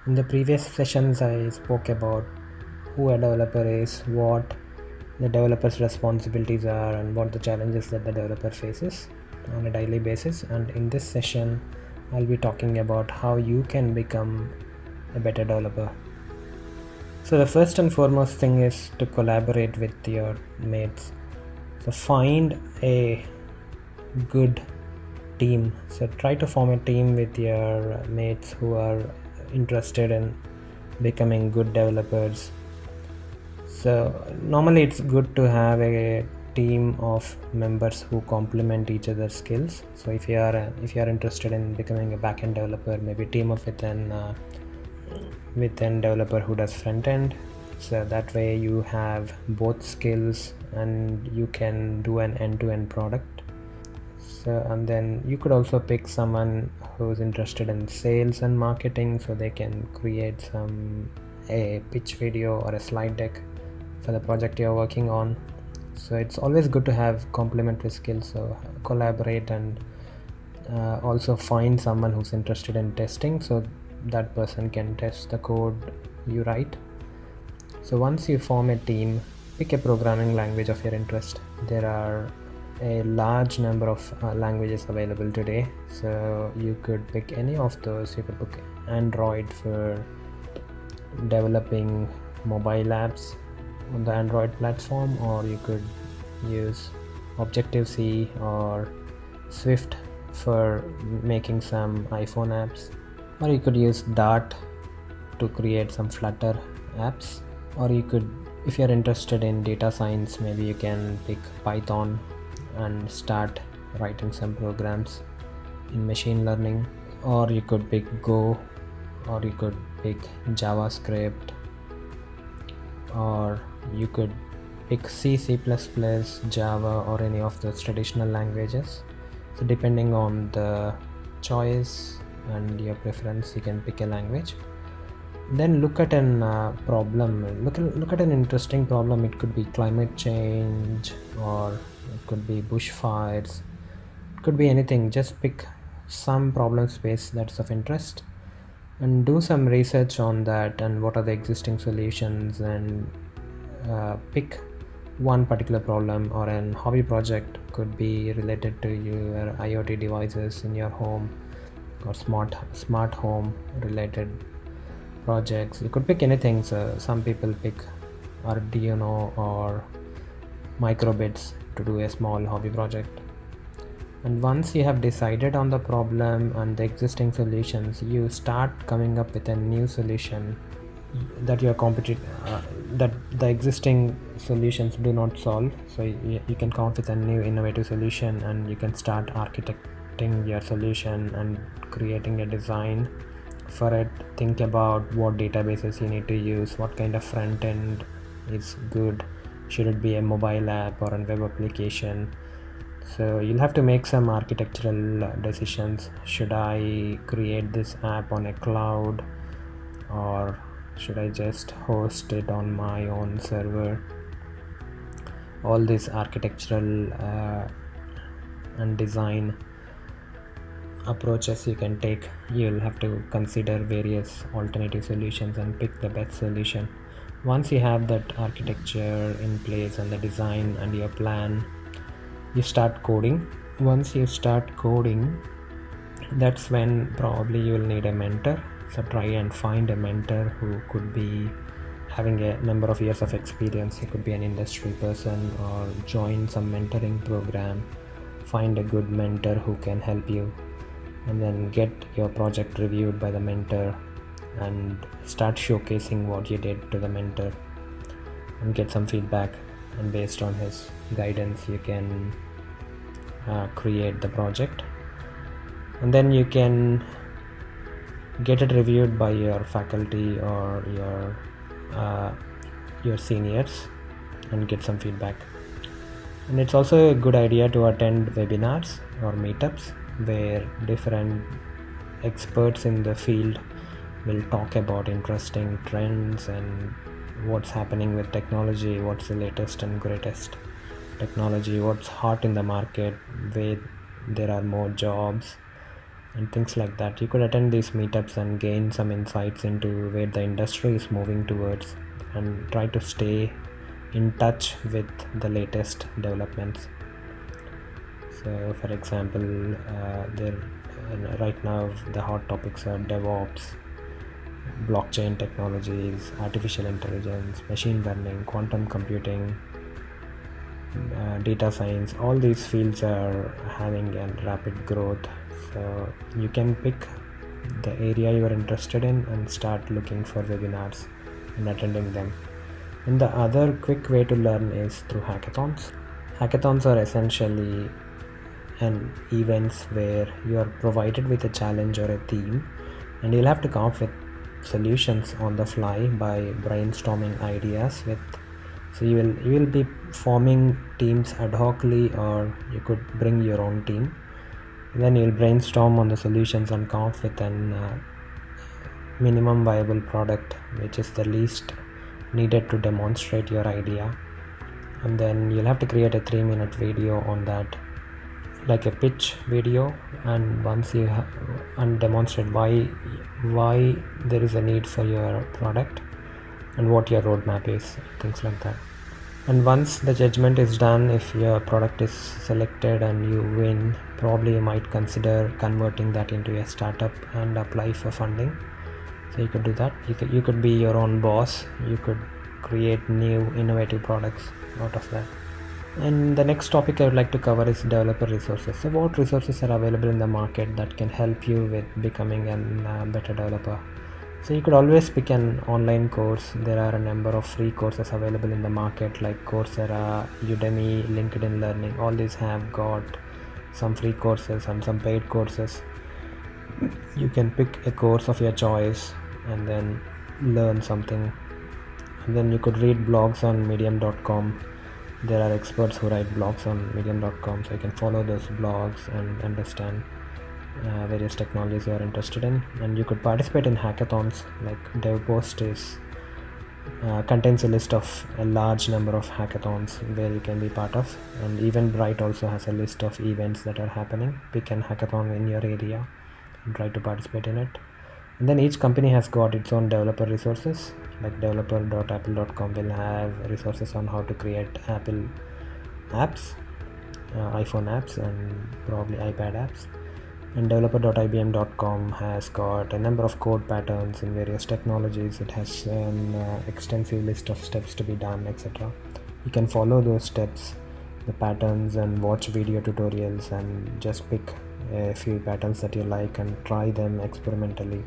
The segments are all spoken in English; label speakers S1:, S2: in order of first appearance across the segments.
S1: In the previous sessions, I spoke about who a developer is, what the developer's responsibilities are, and what the challenges that the developer faces on a daily basis. And in this session, I'll be talking about how you can become a better developer. So, the first and foremost thing is to collaborate with your mates. So, find a good team. So, try to form a team with your mates who are interested in becoming good developers. So normally it's good to have a team of members who complement each other's skills. So if you are interested in becoming a backend developer, maybe team up with an developer who does front end. So that way you have both skills and you can do an end-to-end product. So, and then you could also pick someone who's interested in sales and marketing, so they can create a pitch video or a slide deck for the project you're working on. So it's always good to have complementary skills. So collaborate and also find someone who's interested in testing, so that person can test the code you write. So once you form a team, pick a programming language of your interest. There are a large number of languages available today, so you could pick any of those. You could pick Android for developing mobile apps on the Android platform, or you could use Objective-C or Swift for making some iPhone apps, or you could use Dart to create some Flutter apps, or you could, if you're interested in data science, maybe you can pick Python and start writing some programs in machine learning, or you could pick Go, or you could pick JavaScript, or you could pick C, C++, Java, or any of those traditional languages. So depending on the choice and your preference, you can pick a language. Then look at an problem. Look at an interesting problem. It could be climate change, or it could be bushfires. It could be anything. Just pick some problem space that's of interest and do some research on that and what are the existing solutions, and pick one particular problem. Or an hobby project could be related to your IoT devices in your home, or smart home related projects. You could pick anything. So some people pick Arduino or microbits to do a small hobby project. And once you have decided on the problem and the existing solutions, you start coming up with a new solution that your that the existing solutions do not solve. So you can come up with a new innovative solution, and you can start architecting your solution and creating a design for it. Think about what databases you need to use, what kind of front end is good. Should it be a mobile app or a web application? So you'll have to make some architectural decisions. Should I create this app on a cloud, or should I just host it on my own server? All these architectural and design approaches you can take. You'll have to consider various alternative solutions and pick the best solution. Once you have that architecture in place and the design and your plan, you start coding. Once you start coding, that's when probably you will need a mentor. So try and find a mentor who could be having a number of years of experience. He could be an industry person, or join some mentoring program. Find a good mentor who can help you, and then get your project reviewed by the mentor and start showcasing what you did to the mentor and get some feedback. And based on his guidance, you can create the project, and then you can get it reviewed by your faculty or your seniors and get some feedback. And it's also a good idea to attend webinars or meetups where different experts in the field will talk about interesting trends and what's happening with technology, what's the latest and greatest technology, what's hot in the market, where there are more jobs, and things like that. You could attend these meetups and gain some insights into where the industry is moving towards and try to stay in touch with the latest developments. So for example, right now the hot topics are DevOps, blockchain technologies, artificial intelligence, machine learning, quantum computing, data science. All these fields are having a rapid growth, so you can pick the area you are interested in and start looking for webinars and attending them. And the other quick way to learn is through hackathons. Hackathons are essentially events where you are provided with a challenge or a theme, and you'll have to come up with solutions on the fly by brainstorming ideas with. So you will be forming teams ad hocly, or you could bring your own team. Then you'll brainstorm on the solutions and come up with an minimum viable product, which is the least needed to demonstrate your idea. And then you'll have to create a 3-minute video on that, like a pitch video, and once you and demonstrate why there is a need for your product and what your roadmap is, things like that. And once the judgment is done, if your product is selected and you win, probably you might consider converting that into a startup and apply for funding. So you could do that. You could be your own boss. You could create new innovative products out of that. And the next topic I would like to cover is developer resources. So what resources are available in the market that can help you with becoming a better developer? So you could always pick an online course. There are a number of free courses available in the market, like Coursera, Udemy, LinkedIn Learning. All these have got some free courses and some paid courses. You can pick a course of your choice and then learn something. And then you could read blogs on medium.com. There are experts who write blogs on medium.com, so you can follow those blogs and understand various technologies you are interested in. And you could participate in hackathons, like DevPost contains a list of a large number of hackathons where you can be part of, and Eventbrite also has a list of events that are happening. Pick an hackathon in your area and try to participate in it. And then each company has got its own developer resources, like developer.apple.com will have resources on how to create Apple apps, iPhone apps, and probably iPad apps. And developer.ibm.com has got a number of code patterns in various technologies. It has an extensive list of steps to be done, etc. You can follow those steps, the patterns, and watch video tutorials and just pick a few patterns that you like and try them experimentally.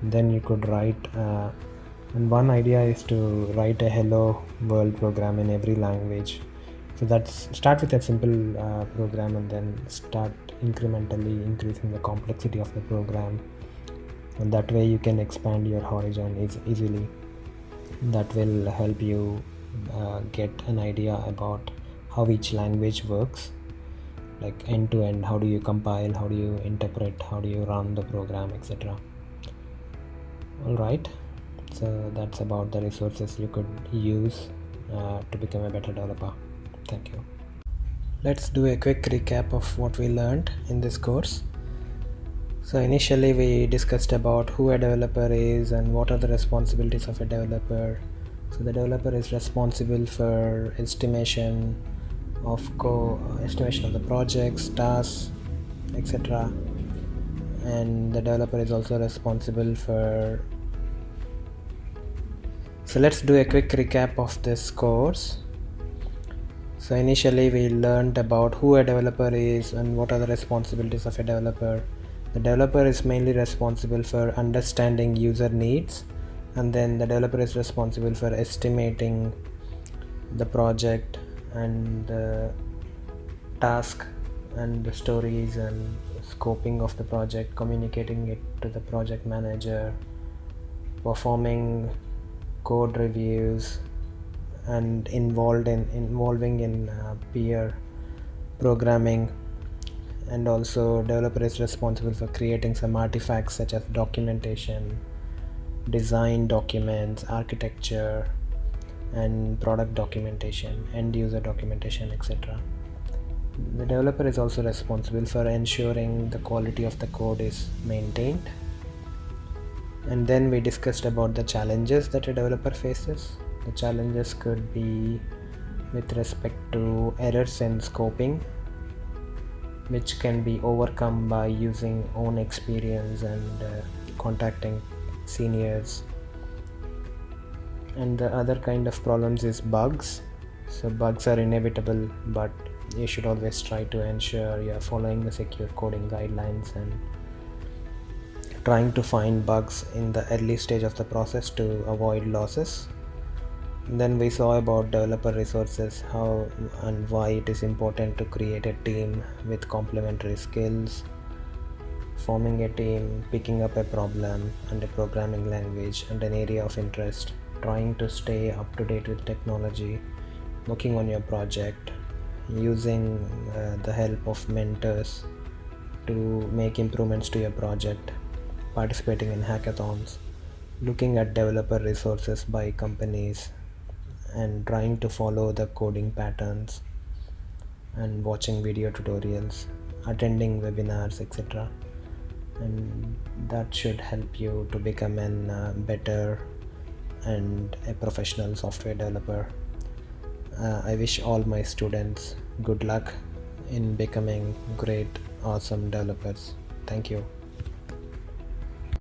S1: Then you could write and one idea is to write a hello world program in every language. So that's start with a simple program and then start incrementally increasing the complexity of the program, and that way you can expand your horizon easily. That will help you get an idea about how each language works, like end to end. How do you compile, how do you interpret, how do you run the program, etc. Alright, so that's about the resources you could use to become a better developer. Thank you. Let's do a quick recap of what we learned in this course. So initially we discussed about who a developer is and what are the responsibilities of a developer. So the developer is responsible for estimation of the projects, tasks, etc. And the developer is also responsible for. So let's do a quick recap of this course. So initially we learned about who a developer is and what are the responsibilities of a developer. The developer is mainly responsible for understanding user needs, and then the developer is responsible for estimating the project and the task and the stories and scoping of the project, communicating it to the project manager, performing code reviews, and involving in peer programming. And also developer is responsible for creating some artifacts such as documentation, design documents, architecture, and product documentation, end user documentation, etc. The developer is also responsible for ensuring the quality of the code is maintained. And then we discussed about the challenges that a developer faces. The challenges could be with respect to errors in scoping, which can be overcome by using own experience and contacting seniors. And the other kind of problems is bugs. So bugs are inevitable, but you should always try to ensure you're following the secure coding guidelines and trying to find bugs in the early stage of the process to avoid losses. Then we saw about developer resources, how and why it is important to create a team with complementary skills, forming a team, picking up a problem and a programming language and an area of interest, trying to stay up to date with technology, working on your project, using the help of mentors to make improvements to your project, participating in hackathons, looking at developer resources by companies and trying to follow the coding patterns and watching video tutorials, attending webinars, etc. And that should help you to become a better and a professional software developer. I wish all my students good luck in becoming great, awesome developers. Thank you.